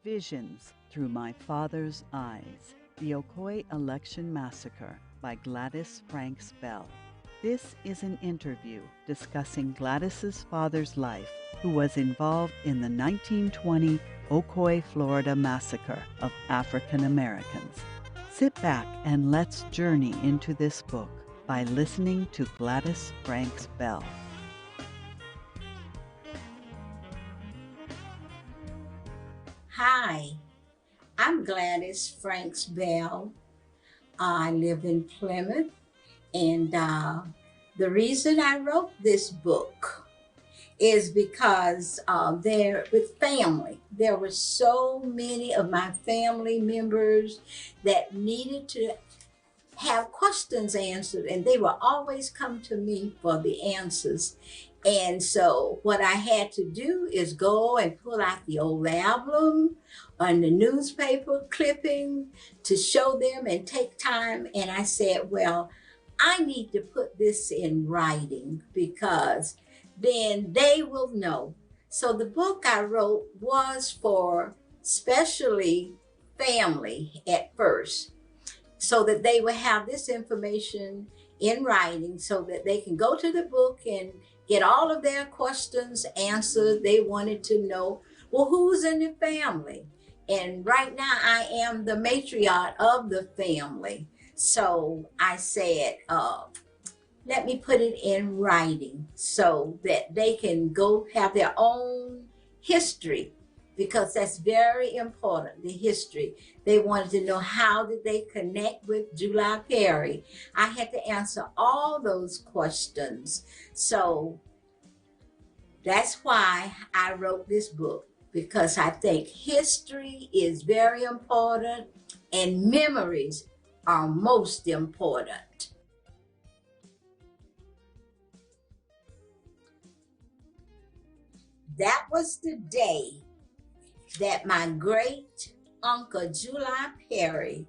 Visions Through My Father's Eyes, The Ocoee Election Massacre by Gladys Franks Bell. This is an interview discussing Gladys's father's life, who was involved in the 1920 Ocoee, Florida massacre of African Americans. Sit back and let's journey into this book by listening to Gladys Franks Bell. Hi, I'm Gladys Franks Bell. I live in Plymouth, and the reason I wrote this book is because with family, there were so many of my family members that needed to have questions answered, and they would always come to me for the answers. And so what I had to do is go and pull out the old album and the newspaper clipping to show them and take time. And I said, well, I need to put this in writing because then they will know. So the book I wrote was for especially family at first, so that they would have this information in writing so that they can go to the book and get all of their questions answered. They wanted to know, well, who's in the family? And right now I am the matriarch of the family. So I said, let me put it in writing so that they can go have their own history, because that's very important, the history. They wanted to know, how did they connect with July Perry? I had to answer all those questions. So that's why I wrote this book, because I think history is very important and memories are most important. That was the day that my great uncle July Perry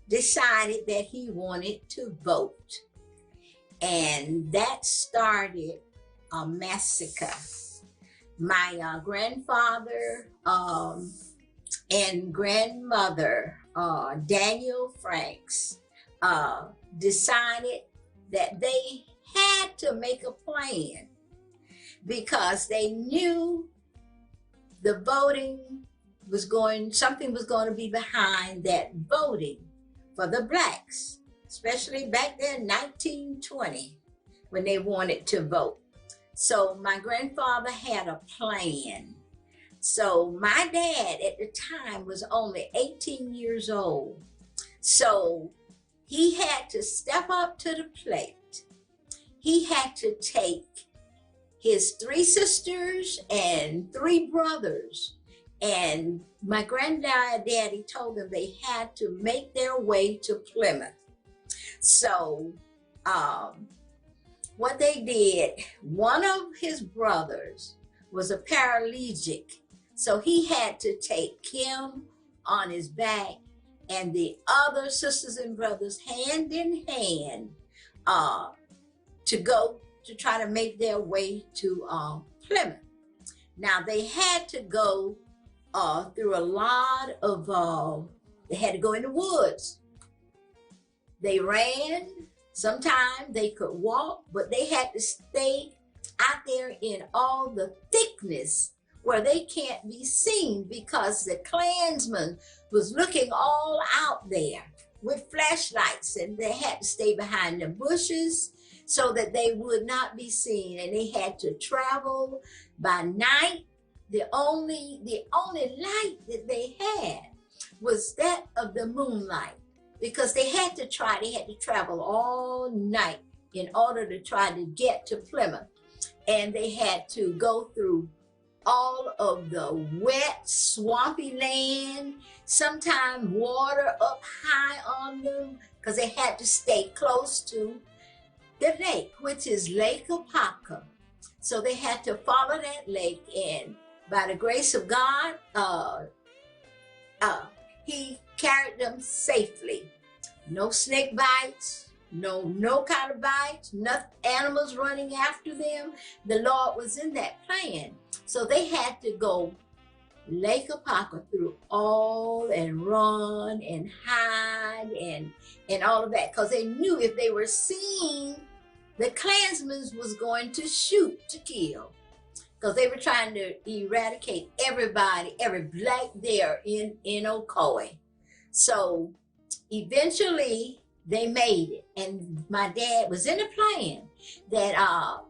decided that he wanted to vote. And that started a massacre. My grandfather and grandmother, Daniel Franks, decided that they had to make a plan because they knew the voting something was going to be behind that voting for the blacks, especially back then, 1920, when they wanted to vote. So my grandfather had a plan. So my dad at the time was only 18 years old. So he had to step up to the plate. He had to take his 3 sisters and 3 brothers. And my granddaddy told them they had to make their way to Plymouth. So what they did, one of his brothers was a paraplegic. So he had to take him on his back and the other sisters and brothers hand in hand to go to try to make their way to Plymouth. Now they had to go through a lot of, they had to go in the woods. They ran, sometimes they could walk, but they had to stay out there in all the thickness where they can't be seen, because the Klansmen was looking all out there with flashlights, and they had to stay behind the bushes so that they would not be seen. And they had to travel by night. The only light that they had was that of the moonlight, because they had to travel all night in order to try to get to Plymouth. And they had to go through all of the wet, swampy land, sometimes water up high on them, because they had to stay close to the lake, which is Lake Apopka. So they had to follow that lake, and by the grace of God, he carried them safely. No snake bites, no kind of bites, no animals running after them. The Lord was in that plan. So they had to go Lake Apopka through all and run and hide and all of that, because they knew if they were seen, the Klansmen was going to shoot to kill, because they were trying to eradicate everybody, every black there in Ocoee. So eventually they made it, and my dad was in a plan that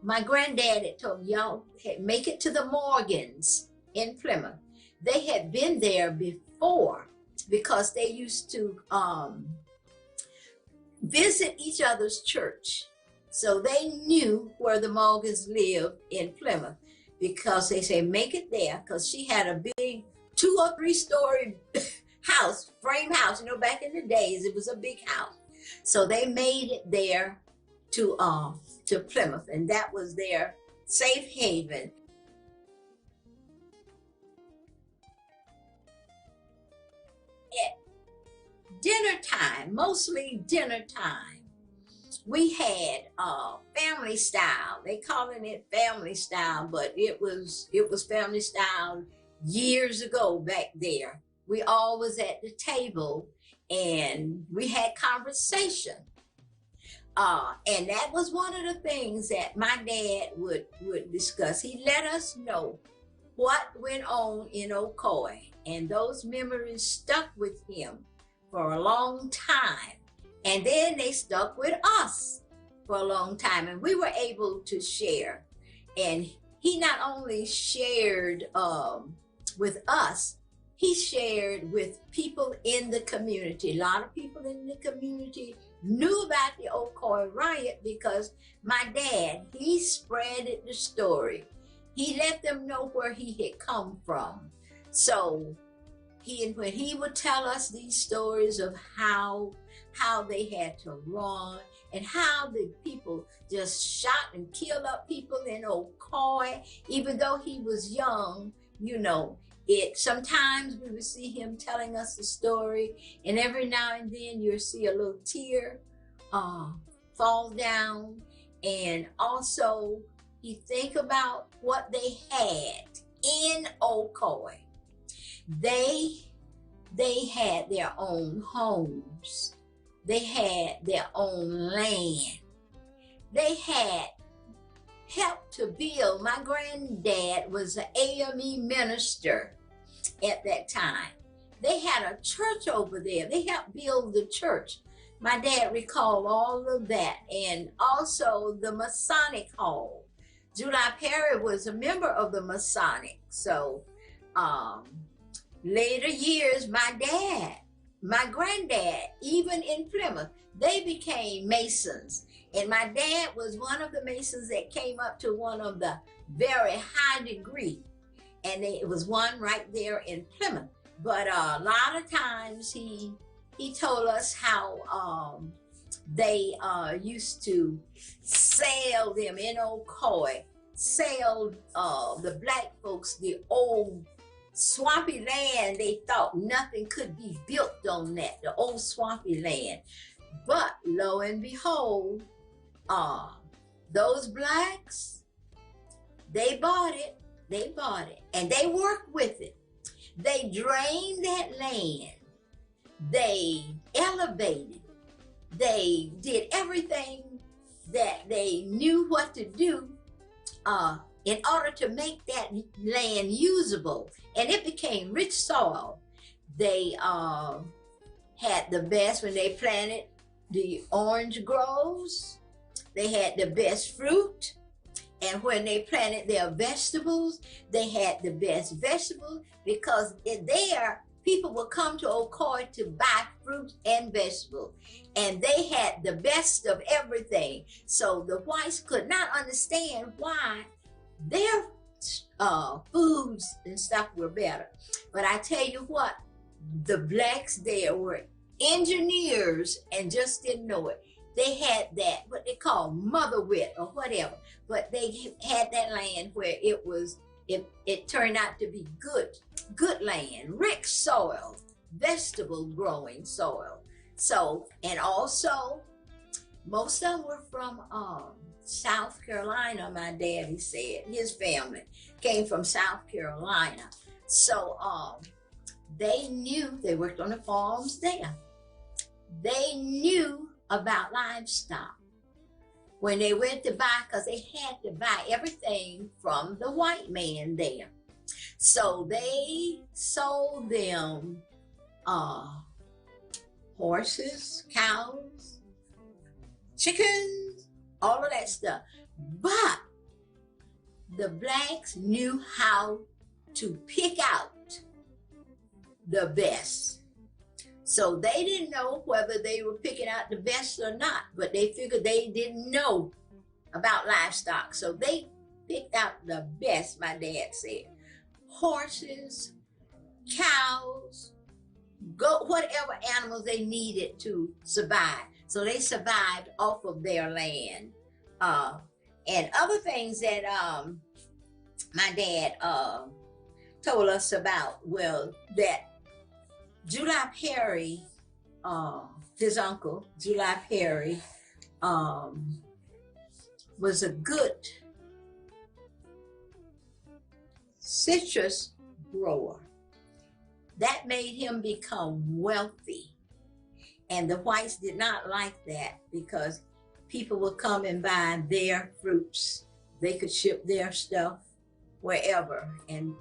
my granddad had told me, y'all make it to the Morgans in Plymouth. They had been there before because they used to visit each other's church. So they knew where the Morgans lived in Plymouth, because they say make it there, because she had a big 2 or 3 story house, frame house. You know, back in the days, it was a big house. So they made it there to Plymouth, and that was their safe haven. At dinner time, mostly dinner time, we had family style. They calling it family style, but it was family style years ago back there. We all was at the table and we had conversation. And that was one of the things that my dad would discuss. He let us know what went on in Ocoee, and those memories stuck with him for a long time. And then they stuck with us for a long time, and we were able to share. And he not only shared with us, he shared with people in the community. A lot of people in the community knew about the Ocoee riot because my dad, he spreaded the story. He let them know where he had come from. So when he would tell us these stories of how they had to run and how the people just shot and killed up people in Ocoee, even though he was young, you know, sometimes we would see him telling us the story, and every now and then you'll see a little tear fall down. And also you think about what they had in Ocoee. They had their own homes. They had their own land. They had helped to build. My granddad was an AME minister at that time. They had a church over there. They helped build the church. My dad recalled all of that, and also the Masonic Hall. July Perry was a member of the Masonic. So later years, my granddad, even in Plymouth, they became Masons. And my dad was one of the Masons that came up to one of the very high degree. And it was one right there in Plymouth. But a lot of times he told us how they used to sell them in Ocoee, sell the black folks the old swampy land. They thought nothing could be built on that, the old swampy land. But lo and behold, those blacks, they bought it, and they worked with it. They drained that land. They elevated. They did everything that they knew what to do in order to make that land usable. And it became rich soil. They had the best when they planted the orange groves. They had the best fruit. And when they planted their vegetables, they had the best vegetables, because there people would come to Ocoee to buy fruit and vegetables. And they had the best of everything. So the whites could not understand why their foods and stuff were better. But I tell you what, the blacks there were engineers and just didn't know it. They had that, what they call mother wit or whatever, but they had that land where it turned out to be good land, rich soil, vegetable growing soil. So, and also most of them were from South Carolina. My daddy said his family came from South Carolina. So they knew, they worked on the farms there. They knew about livestock. When they went to buy, because they had to buy everything from the white man there. So they sold them horses, cows, chickens, all of that stuff. But the blacks knew how to pick out the best. So they didn't know whether they were picking out the best or not, but they figured they didn't know about livestock. So they picked out the best, my dad said. Horses, cows, goat, whatever animals they needed to survive. So they survived off of their land. And other things that my dad told us about, well, that July Perry, his uncle, July Perry, was a good citrus grower. That made him become wealthy. And the whites did not like that because people would come and buy their fruits. They could ship their stuff wherever. And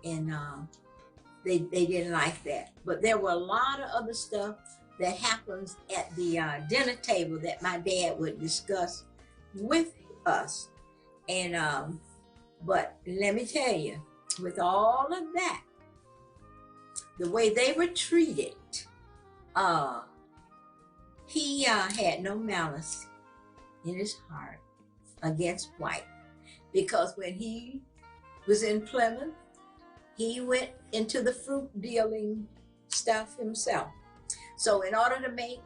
they didn't like that. But there were a lot of other stuff that happens at the dinner table that my dad would discuss with us. And but let me tell you, with all of that, the way they were treated, he had no malice in his heart against white, because when he was in Plymouth, he went into the fruit dealing stuff himself. So in order to make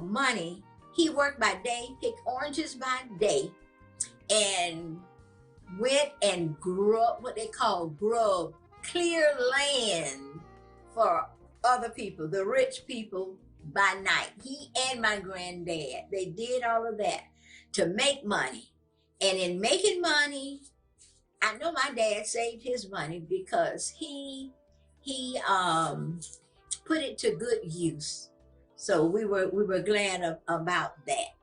money, he worked by day, picked oranges by day, and went and grew up what they call grub, clear land for other people, the rich people, by night. He and my granddad, they did all of that to make money. And in making money, I know my dad saved his money because he put it to good use. So we were glad about that.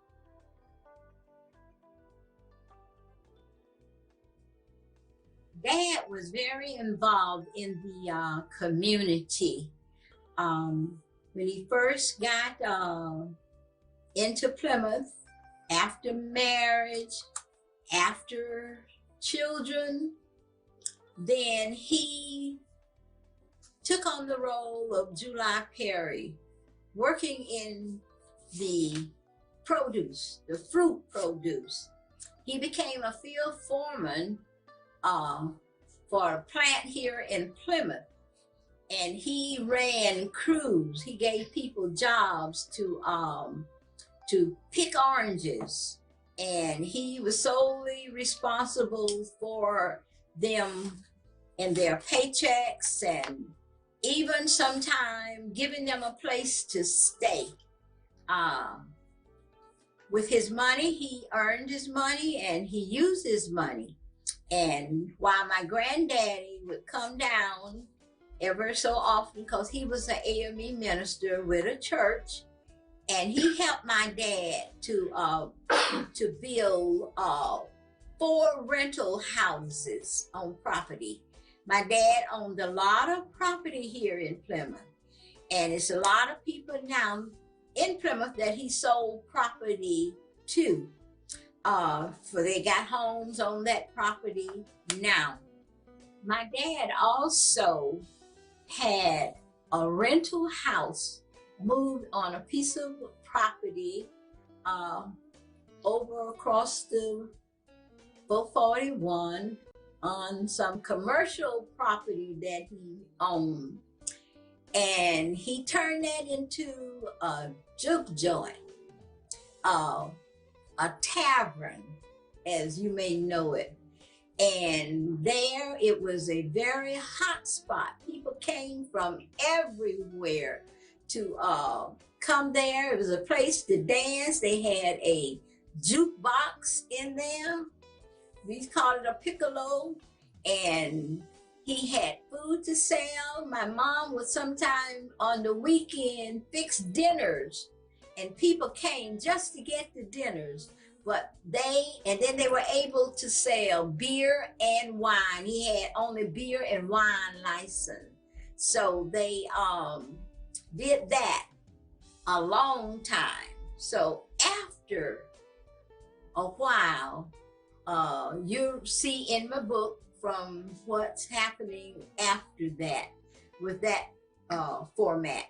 Dad was very involved in the community. When he first got into Plymouth, after marriage, after children, then he took on the role of July Perry, working in the produce, the fruit produce. He became a field foreman for a plant here in Plymouth, and he ran crews. He gave people jobs to pick oranges, and he was solely responsible for them and their paychecks, and even sometime giving them a place to stay. With his money, he earned his money and he used his money. And while my granddaddy would come down ever so often, because he was an AME minister with a church, and he helped my dad to build 4 rental houses on property. My dad owned a lot of property here in Plymouth, and it's a lot of people now in Plymouth that he sold property to. For they got homes on that property now. My dad also had a rental house moved on a piece of property over across the 441 on some commercial property that he owned. And he turned that into a juke joint, a tavern, as you may know it. And there it was a very hot spot. People came from everywhere to come there. It was a place to dance. They had a jukebox in there. We called it a piccolo. And He had food to sell. My mom would sometime on the weekend fix dinners, and people came just to get the dinners. But then they were able to sell beer and wine. He had only beer and wine license. So they did that a long time. So after a while, you see in my book from what's happening after that with that format.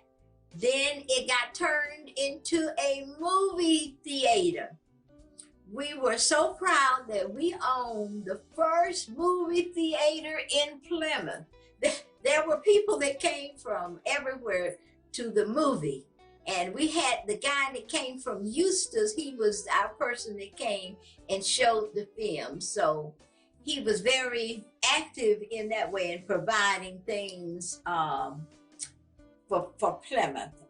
Then it got turned into a movie theater. We were so proud that we owned the first movie theater in Plymouth. There were people that came from everywhere to the movie. And we had the guy that came from Eustis. He was our person that came and showed the film. So he was very active in that way in providing things for Plymouth.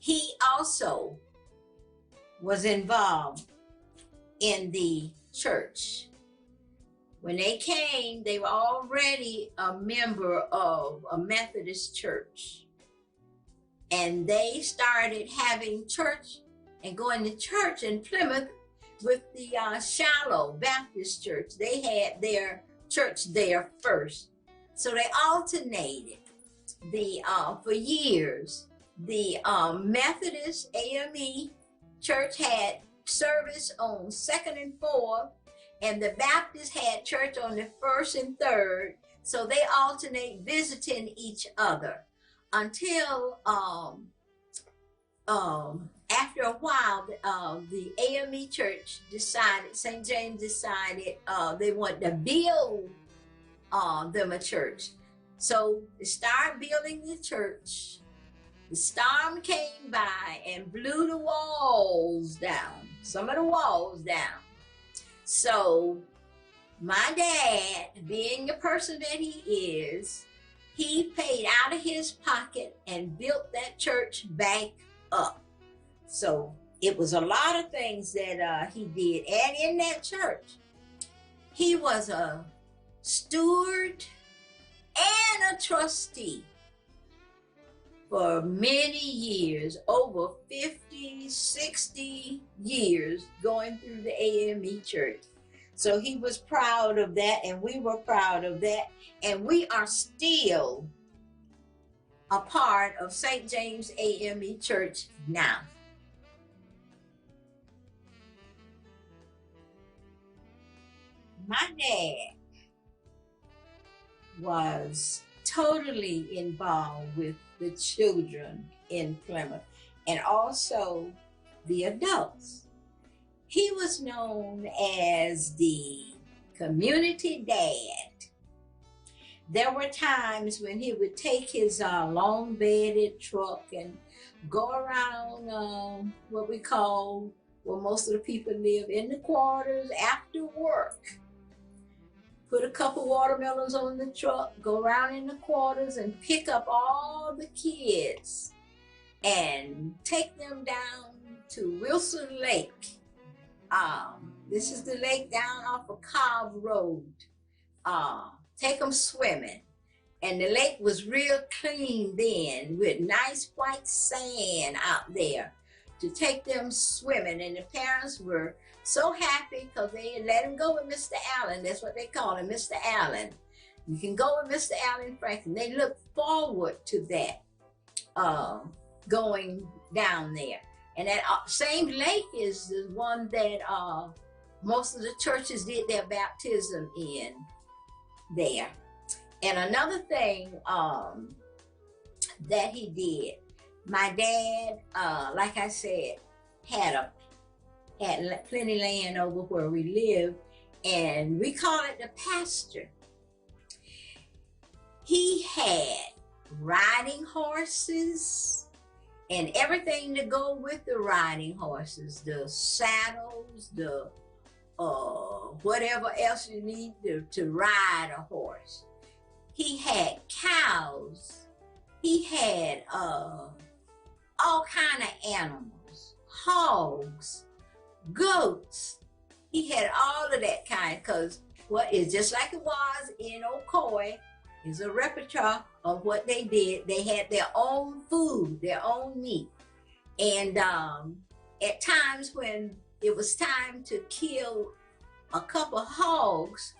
He also was involved in the church. When they came, they were already a member of a Methodist church. And they started having church and going to church in Plymouth with the Shallow Baptist Church. They had their church there first. So they alternated for years. The Methodist AME church had service on 2nd and 4th, and the Baptist had church on the 1st and 3rd. So they alternate visiting each other until after a while, the AME church decided, St. James decided they wanted to build them a church. So they started building the church. The storm came by and blew the walls down, some of the walls down. So my dad, being the person that he is, he paid out of his pocket and built that church back up. So it was a lot of things that he did. And in that church, he was a steward and a trustee for many years, over 50, 60 years going through the AME church. So he was proud of that, and we were proud of that. And we are still a part of St. James AME Church now. My dad was totally involved with the children in Plymouth and also the adults. He was known as the community dad. There were times when he would take his long bedded truck and go around what we call, where most of the people live, in the quarters after work. Put a couple watermelons on the truck, go around in the quarters and pick up all the kids and take them down to Wilson Lake. This is the lake down off of Cobb Road. Take them swimming. And the lake was real clean then, with nice white sand out there to take them swimming. And the parents were so happy because they had let him go with Mr. Allen. That's what they call him, Mr. Allen. You can go with Mr. Allen Franklin. They look forward to that, going down there. And that same lake is the one that most of the churches did their baptism in there. And another thing that he did, my dad, like I said, had plenty land over where we live, and we call it the pasture. He had riding horses and everything to go with the riding horses, the saddles, the whatever else you need to ride a horse. He had cows. He had all kind of animals, hogs, goats. He had all of that kind, because what is just like it was in Ocoee, is a repertoire of what they did. They had their own food, their own meat. And at times when it was time to kill a couple hogs,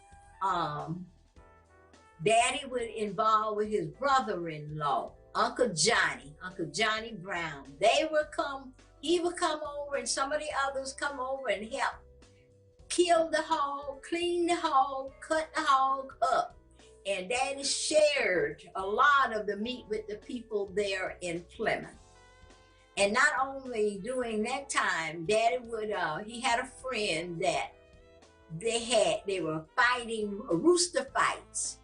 Daddy would involve with his brother-in-law, Uncle Johnny Brown. He would come over, and some of the others come over and help kill the hog, clean the hog, cut the hog up. And Daddy shared a lot of the meat with the people there in Plymouth. And not only during that time, Daddy would, he had a friend that they were fighting rooster fights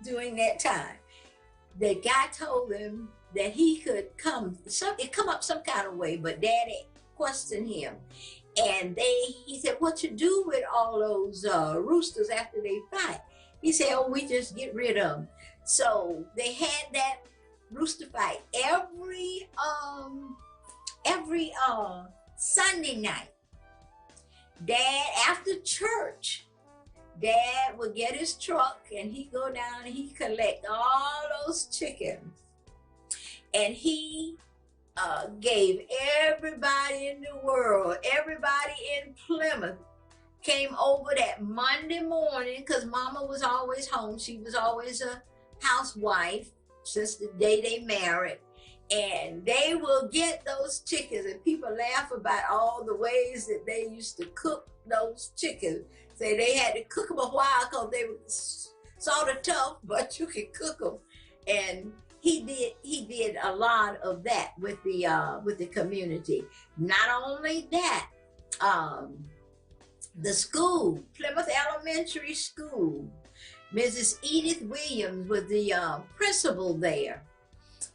during that time. The guy told him that he could it come up some kind of way, but Daddy questioned him. And he said, what you do with all those roosters after they fight? He said, oh, we just get rid of them. So they had that rooster fight every Sunday night. Dad, after church, Dad would get his truck and he'd go down and he'd collect all those chickens. And he gave everybody in the world, everybody in Plymouth came over that Monday morning, because Mama was always home. She was always a housewife since the day they married. And they will get those chickens, and people laugh about all the ways that they used to cook those chickens. Say they had to cook them a while because they were sort of tough, but you could cook them. And he did a lot of that with the community. Not only that, the school, Plymouth Elementary School, Mrs. Edith Williams was the principal there.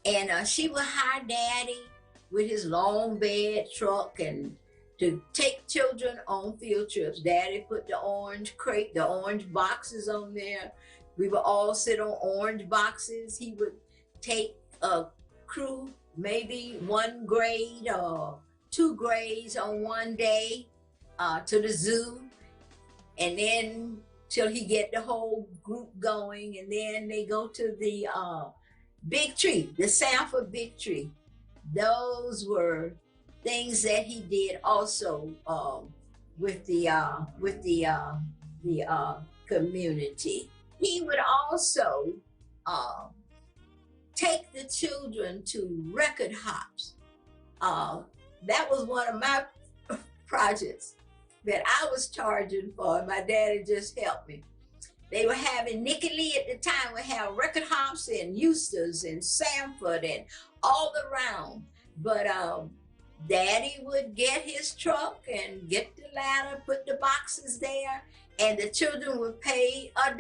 And she would hire Daddy with his long bed truck and to take children on field trips. Daddy put the orange crate, the orange boxes on there. We would all sit on orange boxes. He would take a crew, maybe one grade or two grades on one day to the zoo, and then till he get the whole group going, and then they go to the big tree, the Sanford big tree. Those were things that he did also with the community. He would also take the children to record hops. That was one of my projects that I was charging for. My daddy just helped me. They were having, Nicky Lee at the time would have record hops in Eustis and Sanford and all around. But Daddy would get his truck and get the ladder, put the boxes there, and the children would pay $1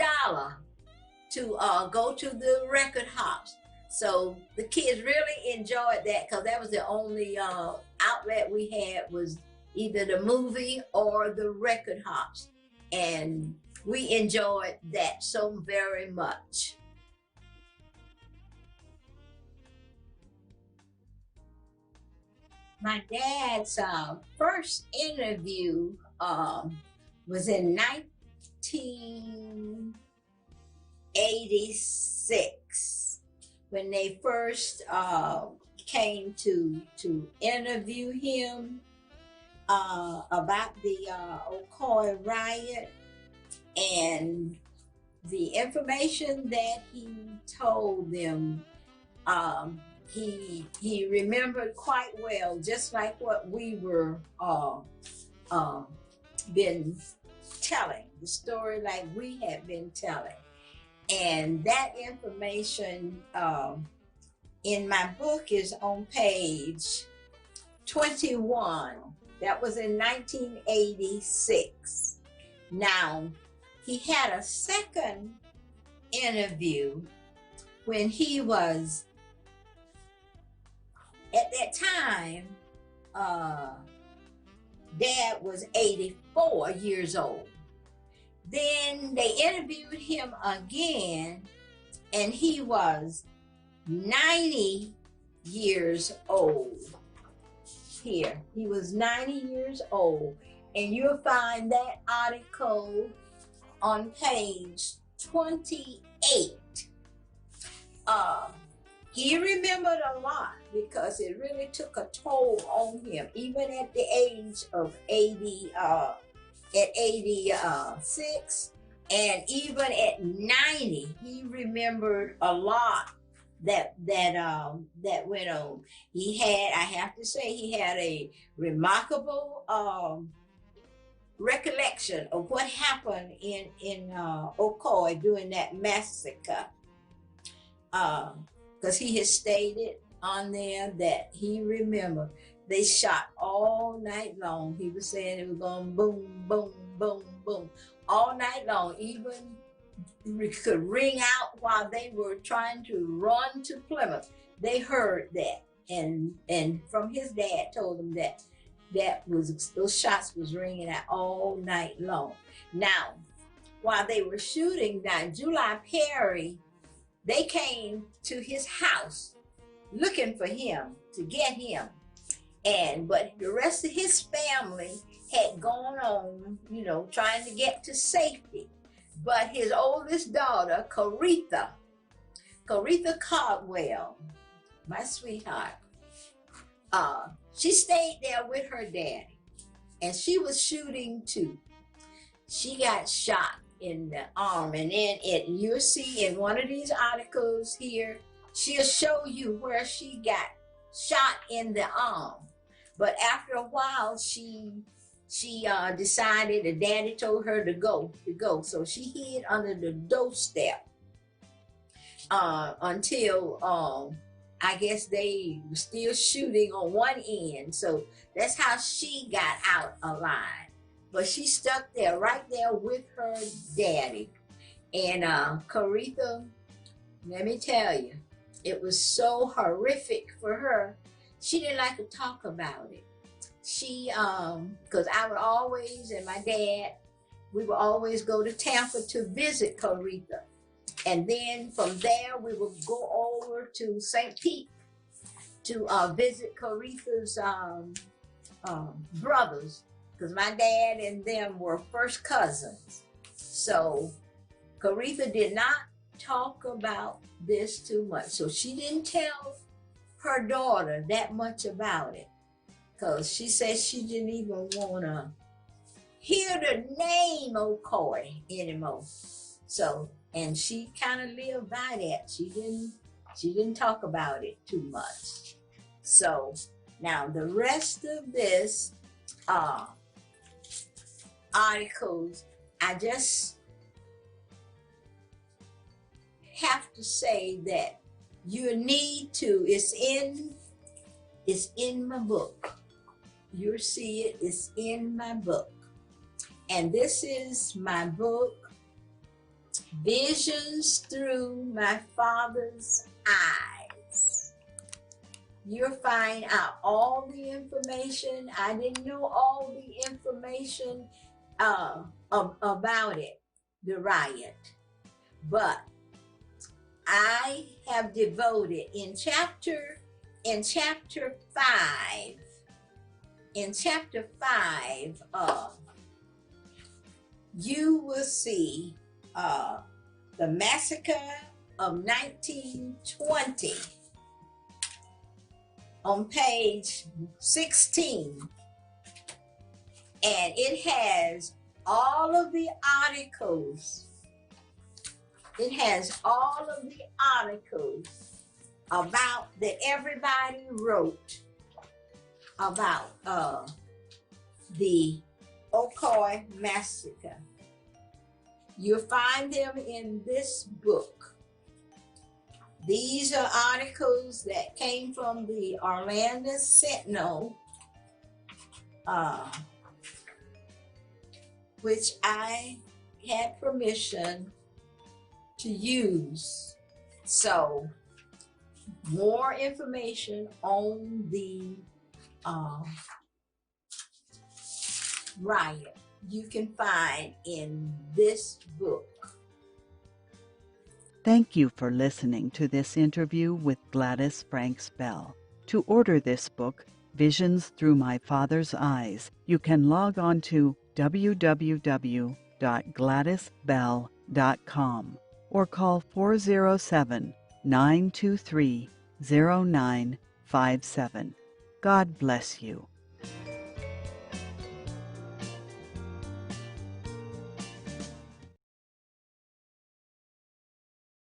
to go to the record hops. So the kids really enjoyed that, because that was the only outlet we had, was either the movie or the record hops. And we enjoyed that so very much. My dad's first interview was in 1986, when they first came to interview him about the Ocoee riot. And the information that he told them, he remembered quite well, just like what we were been telling, the story like we had been telling. And that information in my book is on page 21. That was in 1986. Now, he had a second interview when he was, at that time, Dad was 84 years old. Then they interviewed him again, and he was 90 years old. Here, he was 90 years old. And you'll find that article on page 28. He remembered a lot because it really took a toll on him, even at the age of 86, and even at 90, he remembered a lot that went on. He had, I have to say, he had a remarkable recollection of what happened in Ocoee during that massacre. Because he had stated on there that he remembered they shot all night long. He was saying it was going boom, boom, boom, boom, all night long. Even it could ring out while they were trying to run to Plymouth. They heard that, and from his dad told him that those shots was ringing out all night long. Now, while they were shooting down, July Perry, they came to his house looking for him to get him. But the rest of his family had gone on, trying to get to safety. But his oldest daughter, Caretha Caldwell, my sweetheart, she stayed there with her daddy, and she was shooting too. She got shot in the arm, and then you'll see in one of these articles here, she'll show you where she got shot in the arm. But after a while, she decided, the daddy told her to go. So she hid under the doorstep until I guess they were still shooting on one end. So that's how she got out alive. But she stuck there, right there with her daddy. And Caretha, let me tell you, it was so horrific for her. She didn't like to talk about it. She, because I would always, and my dad, we would always go to Tampa to visit Caretha. And then from there, we would go over to St. Pete to visit Caretha's brothers, because my dad and them were first cousins. So Caretha did not talk about this too much. So she didn't tell her daughter that much about it, because she said she didn't even want to hear the name Ocoee anymore. So, and she kind of lived by that. She didn't talk about it too much. So now the rest of this articles, I just have to say that you need to, it's in my book. You'll see it, it's in my book. And this is my book, Visions Through My Father's Eyes. You'll find out all the information. I didn't know all the information about it, the riot, but I have devoted in chapter 5, you will see the massacre of 1920 on page 16. And it has all of the articles. It has all of the articles about that everybody wrote about the Ocoee Massacre. You'll find them in this book. These are articles that came from the Orlando Sentinel, which I had permission to use. So more information on the riot you can find in this book. Thank you for listening to this interview with Gladys Franks Bell. To order this book, Visions Through My Father's Eyes, you can log on to www.amazon.com www.gladysbell.com or call 407-923-0957. God bless you.